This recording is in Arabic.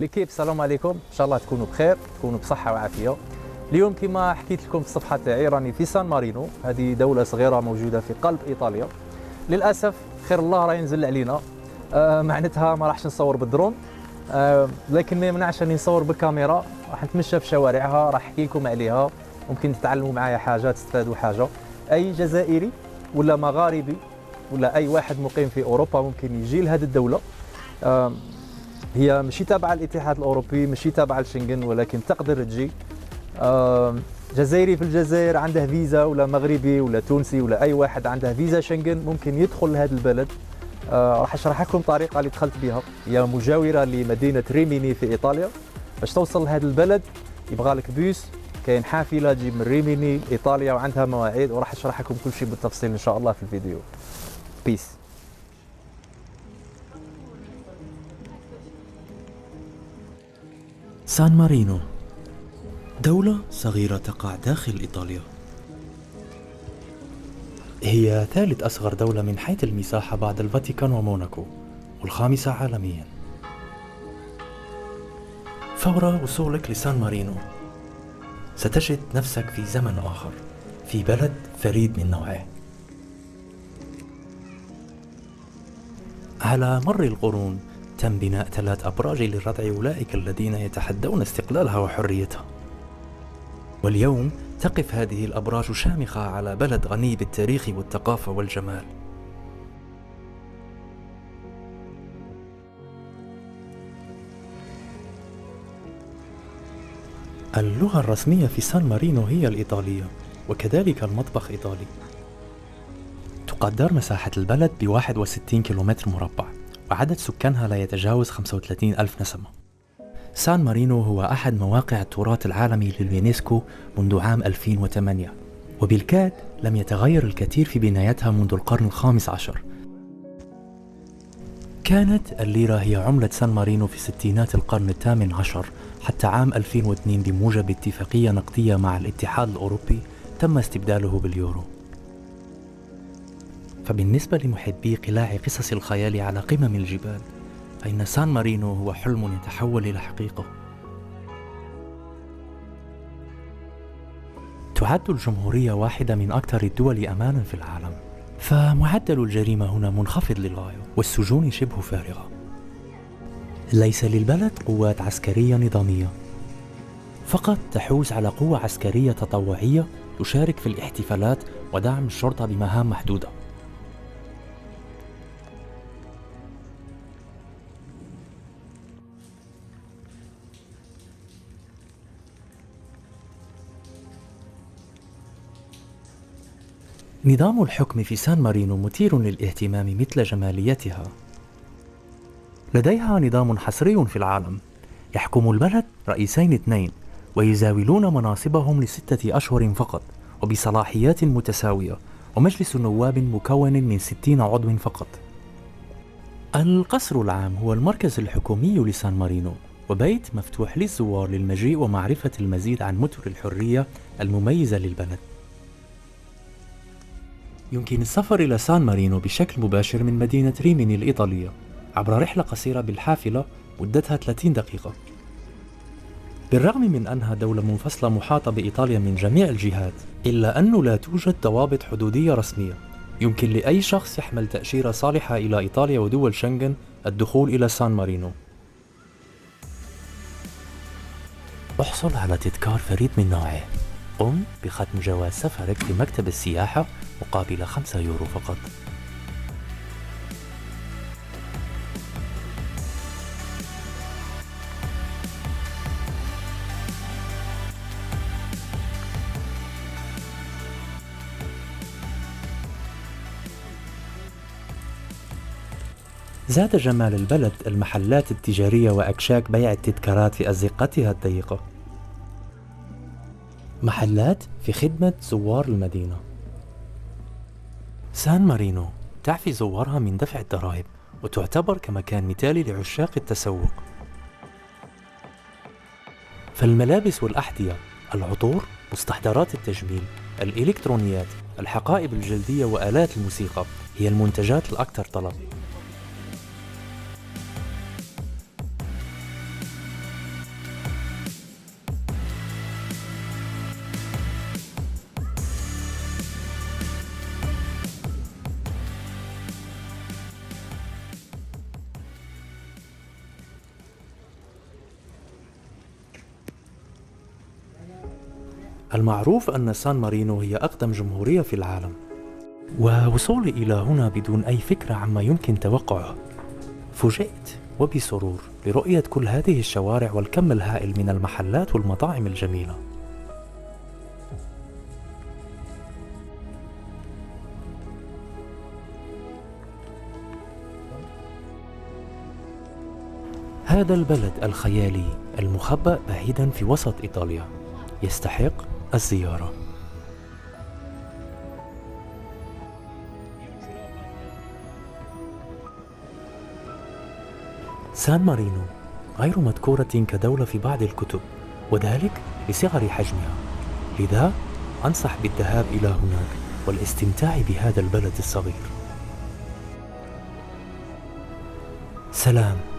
ليكيب السلام عليكم، ان شاء الله تكونوا بخير، تكونوا بصحه وعافيه. اليوم كما حكيت لكم في الصفحه تاعي راني في سان مارينو، هذه دوله صغيره موجوده في قلب ايطاليا. للاسف خير الله راه ينزل علينا، معناتها ما راحش نصور بالدرون، لكن ما يمنعش اني نصور بالكاميرا. راح نتمشى في شوارعها، راح احكي لكم عليها، ممكن تتعلموا معايا حاجه، تستفادوا حاجه. اي جزائري ولا مغاربي ولا اي واحد مقيم في اوروبا ممكن يجي لهذه الدوله. هي ماشي تابعه للاتحاد الاوروبي، ماشي تابعه لشنغن، ولكن تقدر تجي. جزائري في الجزائر عنده فيزا، ولا مغربي ولا تونسي ولا اي واحد عنده فيزا شنغن ممكن يدخل لهذا البلد. راح اشرح لكم الطريقه اللي دخلت بها، هي مجاوره لمدينه ريميني في ايطاليا. باش توصل لهذا البلد يبغى لك بيس، كاين حافله تجي من ريميني ايطاليا وعندها مواعيد، وراح اشرح لكم كل شيء بالتفصيل ان شاء الله في الفيديو. بيس. سان مارينو دولة صغيرة تقع داخل إيطاليا. هي ثالث أصغر دولة من حيث المساحة بعد الفاتيكان وموناكو، والخامسة عالميا. فور وصولك لسان مارينو ستجد نفسك في زمن آخر، في بلد فريد من نوعه. على مر القرون تم بناء 3 أبراج لردع أولئك الذين يتحدون استقلالها وحريتها، واليوم تقف هذه الأبراج شامخة على بلد غني بالتاريخ والثقافة والجمال. اللغة الرسمية في سان مارينو هي الإيطالية، وكذلك المطبخ إيطالي. تقدر مساحة البلد ب 61 كيلومتر مربع، وعدد سكانها لا يتجاوز 35 ألف نسمة. سان مارينو هو أحد مواقع التراث العالمي لليونسكو منذ عام 2008، وبالكاد لم يتغير الكثير في بنايتها منذ القرن الخامس عشر. كانت الليرة هي عملة سان مارينو في ستينات القرن الثامن عشر حتى عام 2002 بموجب اتفاقية نقدية مع الاتحاد الأوروبي تم استبداله باليورو. فبالنسبة لمحبي قلاع قصص الخيال على قمم الجبال، فإن سان مارينو هو حلم يتحول إلى حقيقة. تعد الجمهورية واحدة من أكثر الدول أمانا في العالم، فمعدل الجريمة هنا منخفض للغاية، والسجون شبه فارغة. ليس للبلد قوات عسكرية نظامية، فقط تحوز على قوة عسكرية تطوعية تشارك في الاحتفالات ودعم الشرطة بمهام محدودة. نظام الحكم في سان مارينو مثير للاهتمام مثل جماليتها. لديها نظام حصري في العالم، يحكم البلد رئيسين 2 ويزاولون مناصبهم ل6 أشهر فقط وبصلاحيات متساوية، ومجلس النواب مكون من 60 عضو فقط. القصر العام هو المركز الحكومي لسان مارينو، وبيت مفتوح للزوار للمجيء ومعرفة المزيد عن متر الحرية المميزة للبلد. يمكن السفر إلى سان مارينو بشكل مباشر من مدينة ريميني الإيطالية عبر رحلة قصيرة بالحافلة مدتها 30 دقيقة. بالرغم من أنها دولة منفصلة محاطة بإيطاليا من جميع الجهات، إلا أنه لا توجد ضوابط حدودية رسمية. يمكن لأي شخص يحمل تأشيرة صالحة إلى إيطاليا ودول شنغن الدخول إلى سان مارينو. احصل على تذكار فريد من نوعه. قم بختم جواز سفرك في مكتب السياحة مقابل 5 يورو فقط. زاد جمال البلد المحلات التجارية وأكشاك بيع التذكارات في أزقتها الضيقة. محلات في خدمة زوار المدينة. سان مارينو تعفي زوارها من دفع الضرائب، وتعتبر كمكان مثالي لعشاق التسوق. فالملابس والأحذية، العطور، مستحضرات التجميل، الإلكترونيات، الحقائب الجلدية وآلات الموسيقى هي المنتجات الأكثر طلب. المعروف أن سان مارينو هي أقدم جمهورية في العالم، ووصولي إلى هنا بدون أي فكرة عما يمكن توقعه فوجئت وبسرور لرؤية كل هذه الشوارع والكم الهائل من المحلات والمطاعم الجميلة. هذا البلد الخيالي المخبأ بعيدا في وسط إيطاليا يستحق الزيارة. سان مارينو غير مذكورة كدولة في بعض الكتب، وذلك لصغر حجمها، لذا أنصح بالذهاب إلى هناك والاستمتاع بهذا البلد الصغير. سلام.